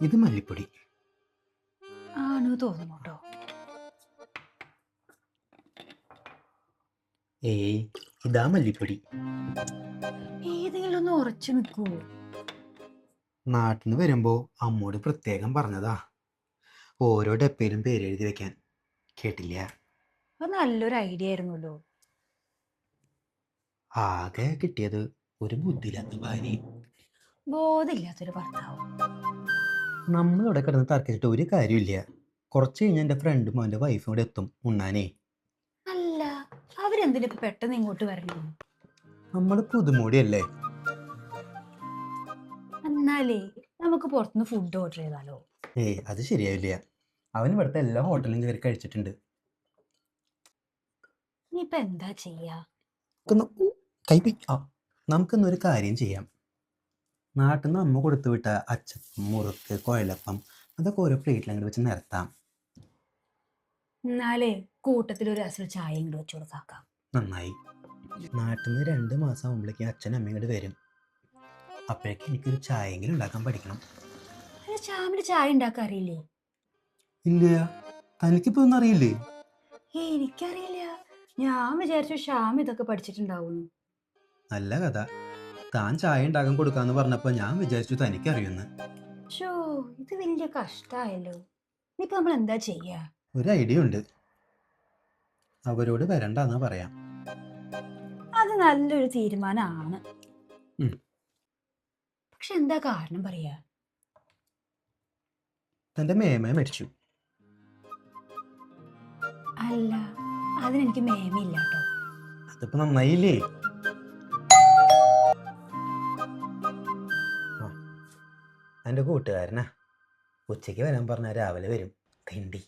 ഇത് മല്ലിപ്പൊടി ആണ് തോന്നുന്നു കേട്ടോ. ഏയ് ഇതാ മല്ലിപ്പൊടി. ഏതെങ്കിലും ഒന്ന് ഉറച്ചു നിൽക്കൂ. നാട്ടിൽ നിന്ന് വരുമ്പോൾ അമ്മോട് പ്രത്യേകം പറഞ്ഞതാ ഓരോ ഡപ്പയിലും പേരെഴുതി വെക്കാൻ. കേട്ടില്ല? അത് നല്ലൊരു ഐഡിയ ആയിരുന്നല്ലോ. ആകെ കിട്ടിയത് ഒരു ബുദ്ധിയില്ലാത്ത ഭാര്യയും. ബോധമില്ലാത്തൊരു ഭർത്താവ്. നമ്മളിവിടെ കിടന്ന് തർക്കിച്ചിട്ട് ഒരു കാര്യമില്ല. കുറച്ച് കഴിഞ്ഞാൽ എൻ്റെ ഫ്രണ്ടും അവൻ്റെ വൈഫും കൂടെ എത്തും ഉണ്ണാനേ. അല്ല, അവരെന്തിനാ ഇപ്പൊ പെട്ടെന്ന് ഇങ്ങോട്ട് വരണേ? നമ്മൾ പുതുമോടിയല്ലേ. എന്നാലേ നമുക്ക് പുറത്തുനിന്ന് ഫുഡ് ഓർഡർ ചെയ്താലോ? ഏയ് അത് ശരിയാവില്ല. അവൻ ഇവിടുത്തെ എല്ലാ ഹോട്ടലിലും കയറി കഴിച്ചിട്ടുണ്ട്. ഇനിയിപ്പൊ എന്താ ചെയ്യാ? നമുക്കിന്നൊരു കാര്യം ചെയ്യാം. നാട്ടിൽ നിന്ന് അമ്മ കൊടുത്തു വിട്ട അച്ചപ്പം, മുറുക്ക്, കുഴലപ്പം അതൊക്കെ ഓരോ പ്ലേറ്റിൽ അങ്ങോട്ട് വെച്ച് നിരത്താം. എന്നാലേ കൂട്ടത്തിൽ ഒരു അസൽ ചായ ഇങ്ങോട്ട് വെച്ചു കൊടുത്താക്കാം. നന്നായി. നാട്ടിൽ നിന്ന് 2 മാസം ആകുമ്പോഴേക്കും അച്ഛനും അമ്മയും ഇങ്ങോട്ട് വരും. അപ്പോഴേക്കും എനിക്കൊരു ചായയെങ്കിലും ഉണ്ടാക്കാൻ പഠിക്കണം. അല്ല, ചാമിന് ചായ ഉണ്ടാക്കാൻ അറിയില്ലേ? ഇല്ല, തനിക്കിപ്പോ ഒന്നും അറിയില്ലേ? എനിക്കറിയില്ല. ഞാൻ വിചാരിച്ചു ഷ്യാം ഇതൊക്കെ പഠിച്ചിട്ടുണ്ടാവുന്നു. നല്ല കഥ. താൻ ചായ ഉണ്ടാക്കാൻ കൊടുക്കാന്ന് പറഞ്ഞപ്പോൾ ഞാൻ വിചാരിച്ചു തനിക്കറിയുമെന്ന്. ഷോ, ഇത് വലിയ കഷ്ടായല്ലോ. ഇനിയിപ്പോ നമ്മൾ എന്താ ചെയ്യാ? ഒരു ഐഡിയ ഉണ്ട്. അവരോട് വരണ്ടെന്നാ പറയാം. അത് നല്ലൊരു തീരുമാനമാണ്. ഉം. പക്ഷെ എന്താ കാരണം പറയാ? തൻ്റെ മേമ മരിച്ചു. അല്ല, അതിനെനിക്ക് മേമില്ല കേട്ടോ. അതിപ്പോ നന്നായില്ലേ? എൻ്റെ കൂട്ടുകാരനാ. ഉച്ചയ്ക്ക് വരാൻ പറഞ്ഞാൽ രാവിലെ വരും. തെണ്ടി.